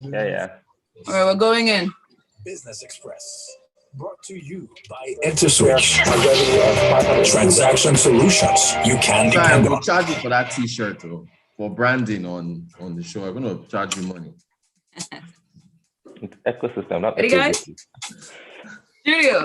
Yeah. All right, we're going in. Business Express, brought to you by Interswitch. Transaction solutions you can depend on. We'll charge you for that T-shirt for branding on the show. I'm going to charge you money. It's ecosystem, not ready, guys? Studio.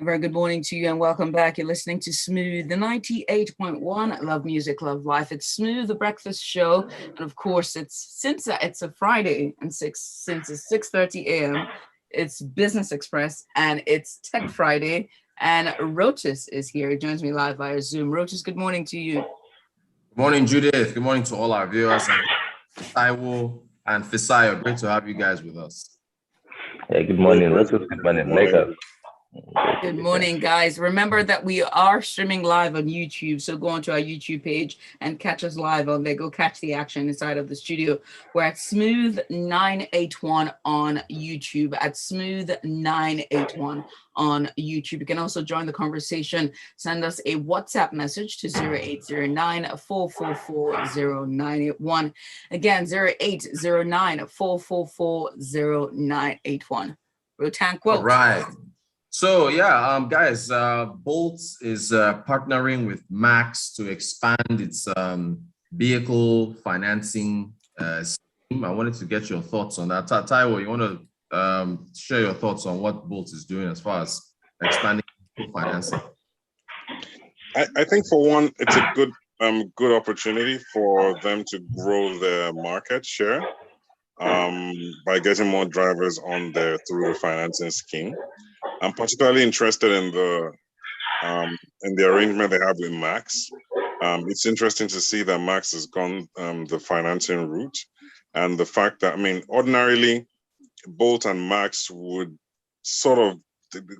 A very good morning to you and welcome back. You're listening to Smooth, the 98.1. Love music, love life. It's Smooth, the breakfast show. And of course, since it's a Friday and since it's 6:30 a.m., it's Business Express and it's Tech Friday. And Rotus is here. He joins me live via Zoom. Rotus, good morning to you. Good morning, Judith. Good morning to all our viewers. Taiwo and Fisayo, great to have you guys with us. Yeah, good morning, Rotus. Good morning, Lagos. Good morning, guys. Remember that we are streaming live on YouTube, so go onto our YouTube page and catch us live on there. Go catch the action inside of the studio. We're at Smooth 981 on YouTube, at Smooth 981 on YouTube. You can also join the conversation. Send us a WhatsApp message to 0809-444-0981. Again, 0809-444-0981. Rotan quote. All right. So yeah, guys, Boltz is partnering with Max to expand its vehicle financing scheme. I wanted to get your thoughts on that. Taiwo, you want to share your thoughts on what Boltz is doing as far as expanding financing? I think for one, it's a good opportunity for them to grow their market share by getting more drivers on there through the financing scheme. I'm particularly interested in the arrangement they have with Max. It's interesting to see that Max has gone the financing route, and the fact that, I mean, ordinarily, Boltz and Max would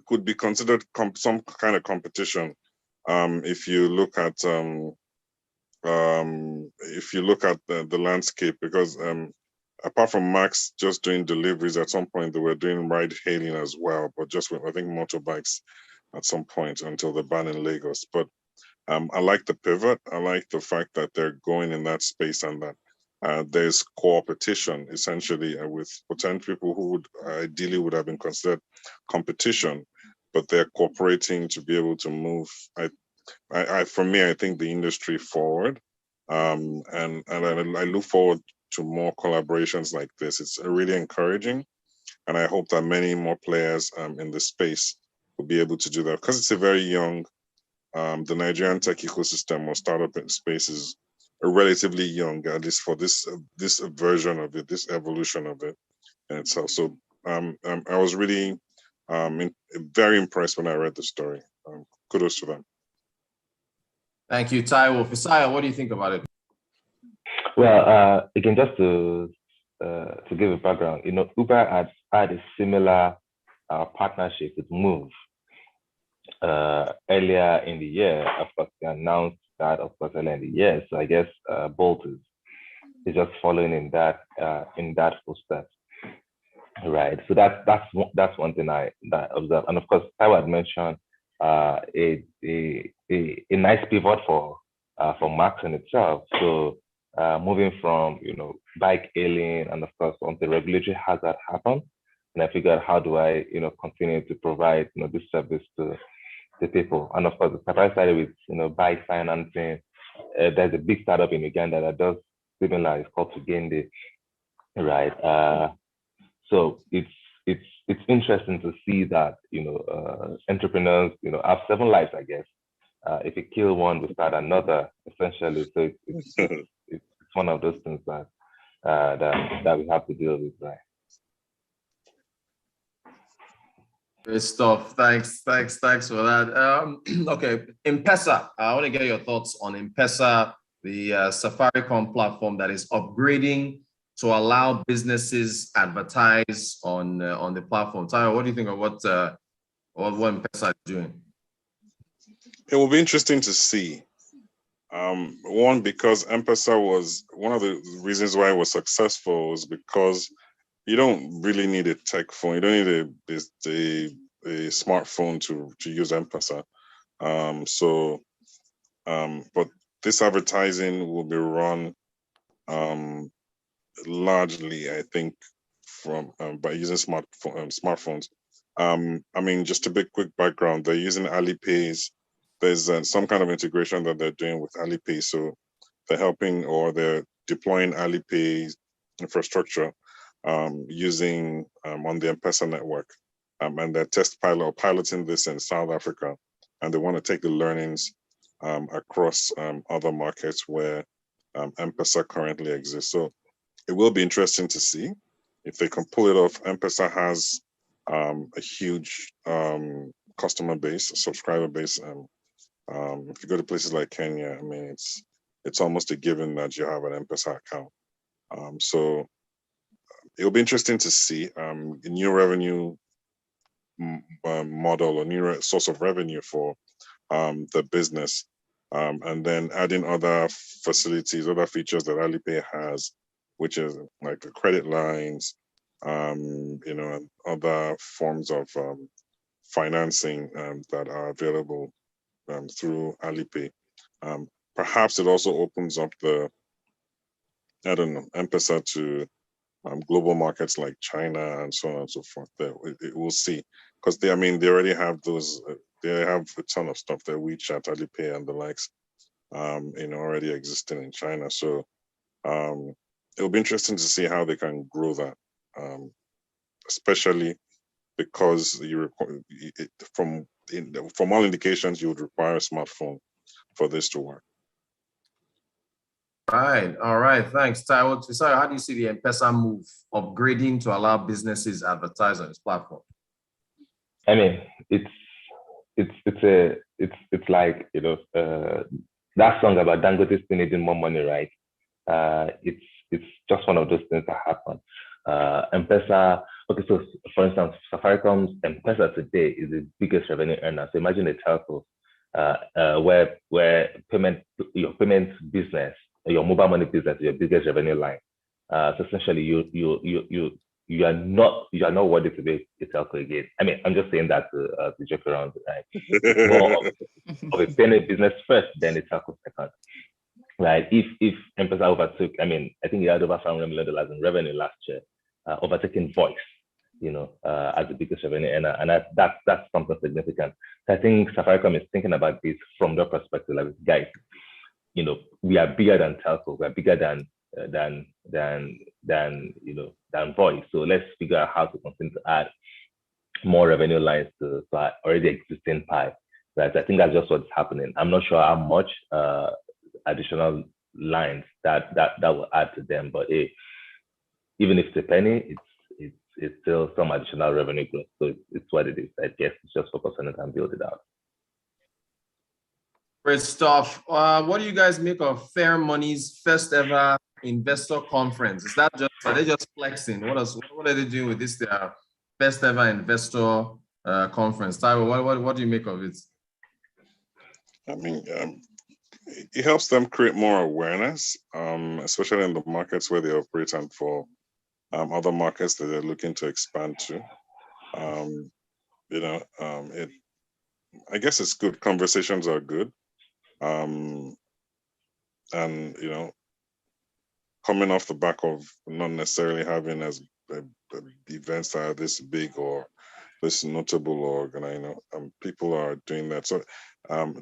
could be considered some kind of competition. If you look at the landscape, because apart from Max just doing deliveries, at some point they were doing ride hailing as well, but just with, I think, motorbikes at some point until the ban in Lagos. But I like the pivot. I like the fact that they're going in that space and that there's competition essentially with potential people who would ideally would have been considered competition, but they're cooperating to be able to move. For me, I think the industry forward, and I look forward to more collaborations like this. It's really encouraging, and I hope that many more players in the space will be able to do that, because it's a very young, the Nigerian tech ecosystem or startup space is relatively young, at least for this version of it, this evolution of it in itself. So I was really very impressed when I read the story. Kudos to them. Thank you, Taiwo. Fisayo, what do you think about it? Well, again, just to give a background, Uber had a similar partnership with Move earlier in the year. Of course, they announced that, earlier in the year. So I guess Boltz is just following in that footsteps, right? So that's one thing that I observed. And of course, Taiwo had mentioned a nice pivot for Max in itself. So moving from bike hailing, and of course once the regulatory hazard happened, and I figured, how do I continue to provide this service to the people? And of course the startup started with bike financing. There's a big startup in Uganda that does similar. It's called Tugende, right? So it's interesting to see that entrepreneurs have 7 lives, I guess. If you kill one, we start another, essentially. So it's one of those things that we have to deal with, right? Great stuff. Thanks for that. Okay, MPESA. I want to get your thoughts on MPESA, the Safaricom platform that is upgrading to allow businesses advertise on the platform. Taiwo, what do you think of what MPESA is doing? It will be interesting to see. One, because M-Pesa was one of the reasons why it was successful was because you don't really need a tech phone. You don't need a smartphone to use M-Pesa. But this advertising will be run largely, I think, from by using smartphones. I mean, just a bit quick background. They're using Alipay. There's some kind of integration that they're doing with Alipay, so they're helping or they're deploying Alipay infrastructure using on the M-PESA network, and they're piloting this in South Africa, and they want to take the learnings across other markets where M-PESA currently exists. So it will be interesting to see if they can pull it off. M-PESA has a huge customer base, subscriber base. If you go to places like Kenya, I mean, it's almost a given that you have an M-PESA account. So it'll be interesting to see a new revenue model or new source of revenue for the business, and then adding other facilities, other features that Alipay has, which is like the credit lines, you know, and other forms of financing that are available through Alipay. Perhaps it also opens up the, I don't know, M-PESA to global markets like China and so on and so forth. We'll see, because they already have those. They have a ton of stuff that WeChat, Alipay, and the likes, you know, already existing in China. So it'll be interesting to see how they can grow that, especially because from all indications, you would require a smartphone for this to work. Right. All right. Thanks, Taiwo. So how do you see the M-PESA move upgrading to allow businesses advertise on its platform? I mean, it's like, you know, that song about Dangote still needing more money, right? It's just one of those things that happen. M-PESA. Okay, so for instance, Safaricom's M-PESA today is the biggest revenue earner. So imagine a telco where your payment business, your mobile money business is your biggest revenue line. So essentially, you are not worthy to be a telco again. I mean, I'm just saying that to joke around, right? More of a payment business first, then a telco second. Right? If M-PESA overtook, I mean, I think it had over $500 million in revenue last year, overtaking voice, you know, as the biggest revenue earner, and that's something significant. So I think Safaricom is thinking about this from their perspective, like, guys, you know, we are bigger than telco, we are bigger than you know, than voice. So let's figure out how to continue to add more revenue lines to our already existing pie. Right? I think that's just what's happening. I'm not sure how much additional lines that will add to them, but even if it's a penny, it's still some additional revenue growth. So it's what it is. I guess it's just focus on it and build it out. Great stuff. What do you guys make of Fair Money's first ever investor conference? Are they just flexing? What are they doing with this first ever investor conference? Taiwo, what do you make of it? I mean, it helps them create more awareness, especially in the markets where they operate and for other markets that they're looking to expand to. You know, I guess it's good. Conversations are good. And, you know, coming off the back of not necessarily having as events that are this big or this notable, or, you know, people are doing that. So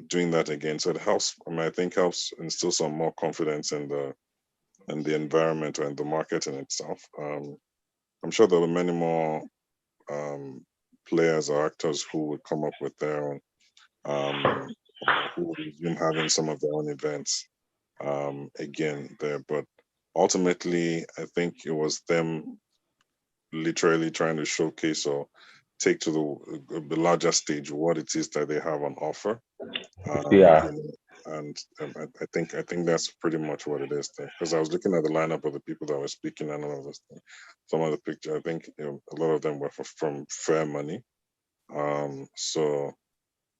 doing that again. So it helps, I think helps instill some more confidence in the environment or in the market in itself. I'm sure there were many more players or actors who would come up with their own, who would resume having some of their own events again there. But ultimately, I think it was them literally trying to showcase or take to the larger stage what it is that they have on offer. Yeah. And I think that's pretty much what it is there. Because I was looking at the lineup of the people that were speaking and all of this thing. Some of the pictures, I think, you know, a lot of them were from Fair Money. So,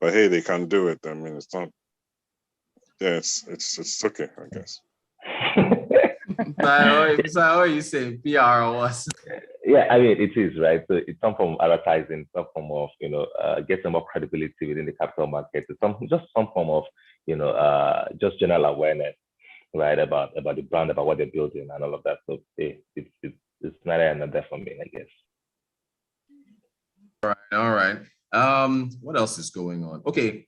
but hey, they can do it. I mean, it's not. Yeah, it's okay, I guess. So you say PR or what? Yeah, I mean, it is, right? So it's some form of advertising, some form of, you know, getting more credibility within the capital market. It's just some form of, you know, just general awareness, right, about the brand, about what they're building and all of that. So it's neither and another for me, I guess. All right. What else is going on? Okay,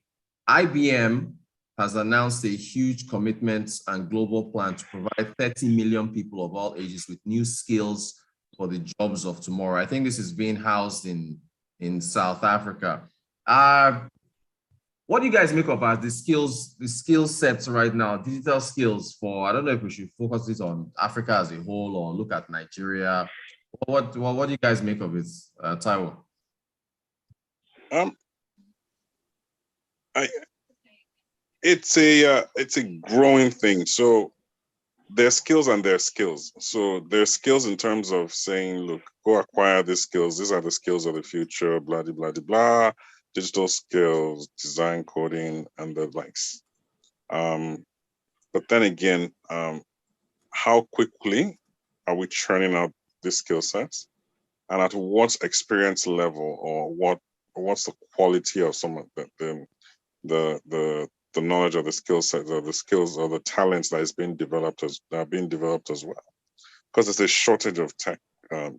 IBM has announced a huge commitment and global plan to provide 30 million people of all ages with new skills for the jobs of tomorrow. I think this is being housed in South Africa. What do you guys make of as the skill sets right now, digital skills for, I don't know if we should focus this on Africa as a whole or look at Nigeria. What do you guys make of it, Taiwo? It's a growing thing. So there's skills and there's skills. So there's skills in terms of saying, look, go acquire these skills. These are the skills of the future, blah, blah, blah, blah, digital skills, design, coding, and the likes. But then again, how quickly are we churning out these skill sets? And at what experience level, or what's the quality of some of the knowledge of the skill set, or the skills or the talents that are being developed as well? Because there's a shortage of tech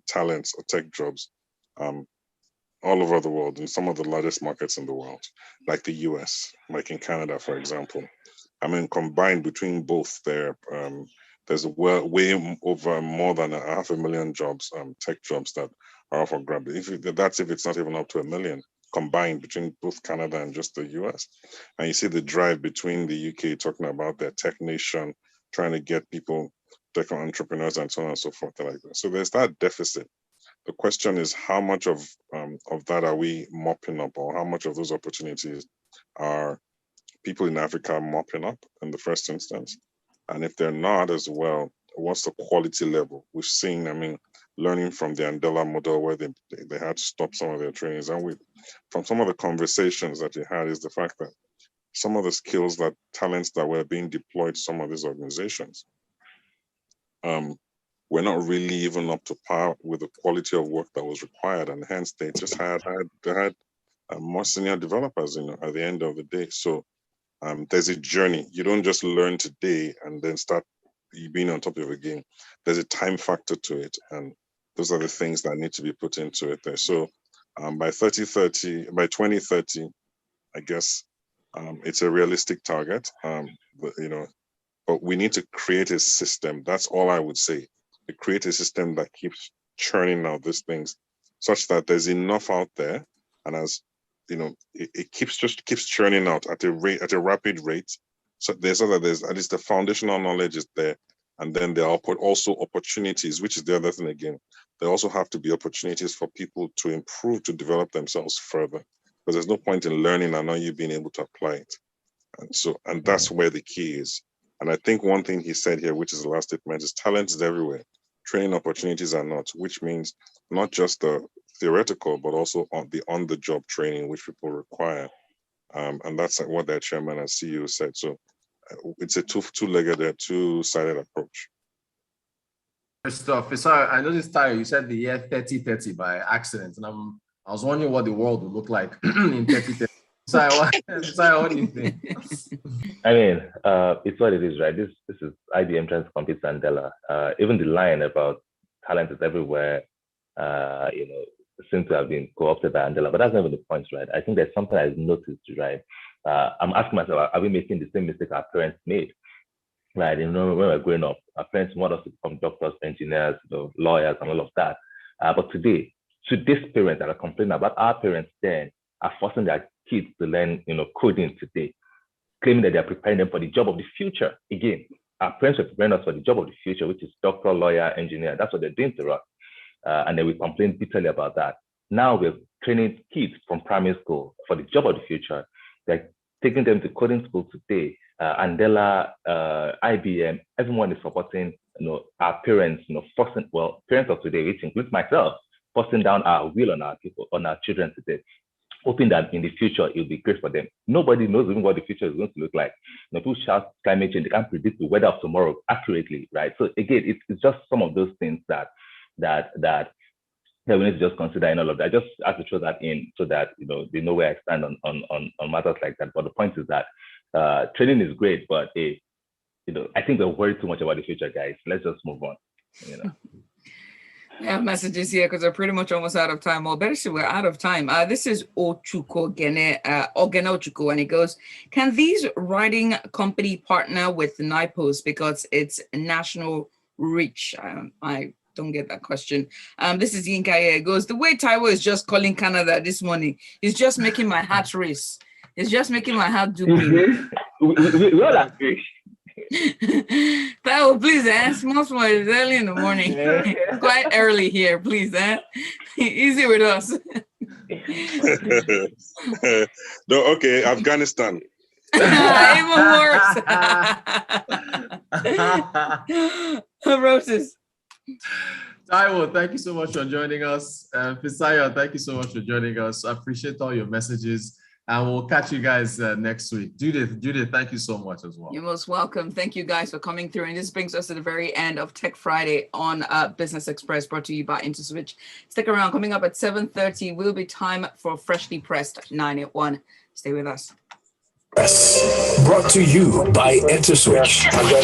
talents or tech jobs all over the world, in some of the largest markets in the world, like the US, like in Canada, for example. I mean, combined between both, there's way over more than 500,000 jobs, tech jobs that are up for grabs. If it's not even up to 1 million combined between both Canada and just the US. And you see the drive between the UK talking about their tech nation, trying to get people, tech entrepreneurs and so on and so forth like that. So there's that deficit. The question is, how much of that are we mopping up, or how much of those opportunities are people in Africa mopping up in the first instance? And if they're not as well, what's the quality level? We've seen, I mean, learning from the Andela model where they had to stop some of their trainings. And from some of the conversations that we had, is the fact that some of the skills, that talents that were being deployed to some of these organizations, were not really even up to par with the quality of work that was required. And hence they just had more senior developers, at the end of the day. So there's a journey. You don't just learn today and then start being on top of the game. There's a time factor to it. And those are the things that need to be put into it there. So by 2030, I guess it's a realistic target, but we need to create a system. That's all I would say. To create a system that keeps churning out these things such that there's enough out there. And as it keeps churning out at a rapid rate. So there's at least the foundational knowledge is there. And then there are also opportunities, which is the other thing again. There also have to be opportunities for people to improve, to develop themselves further. Because there's no point in learning and not you being able to apply it. And that's where the key is. And I think one thing he said here, which is the last statement, is talent is everywhere. Training opportunities are not, which means not just the theoretical, but also on the job training, which people require. And that's what their chairman and CEO said. So it's a two-legged, two-sided approach. Good stuff. Fisayo, I noticed, Taiwo, you said the year 3030 by accident, and I was wondering what the world would look like in 3030. Fisayo, what do you think? I mean, it's what it is, right? This is IBM trying to compete with Andela. Even the line about talent is everywhere, seems to have been co-opted by Andela, but that's not even the point, right? I think there's something I've noticed, right? I'm asking myself, are we making the same mistake our parents made? Right, when we're growing up, our parents want us to become doctors, engineers, lawyers, and all of that. But today's parents that are complaining about our parents then are forcing their kids to learn, coding today, claiming that they're preparing them for the job of the future. Again, our parents are preparing us for the job of the future, which is doctor, lawyer, engineer. That's what they're doing to us. And then we complain bitterly about that. Now we're training kids from primary school for the job of the future. They're taking them to coding school today. Andela, IBM, everyone is supporting, our parents, parents of today, which includes myself, forcing down our will on our people, on our children today, hoping that in the future it'll be great for them. Nobody knows even what the future is going to look like. People shout climate change, they can't predict the weather of tomorrow accurately, right? So again, it's just some of those things that we need to just consider in all of that. I just have to throw that in so that they know where I stand on matters like that. But the point is that training is great, but I think we're worried too much about the future, guys. Let's just move on. We have messages here because we're pretty much almost out of time. Well, better still, we're out of time. This is Ochuko Ogene Ochuko, and it goes, can these writing company partner with NIPOS because it's national reach? I don't get that question. This is Yinka. It goes, the way Taiwo is just calling Canada this morning is just making my heart race. It's just making my heart do beat. We all agree. Taiwo, please, small, it's early in the morning. It's quite early here, please, easy with us. No, okay, Afghanistan. Even worse. Rotus. Taiwo, thank you so much for joining us. Fisayo, thank you so much for joining us. I appreciate all your messages. And we'll catch you guys next week. Judith, thank you so much as well. You're most welcome. Thank you guys for coming through. And this brings us to the very end of Tech Friday on Business Express, brought to you by Interswitch. Stick around. Coming up at 7:30 will be time for Freshly Pressed 981. Stay with us. Brought to you by Interswitch.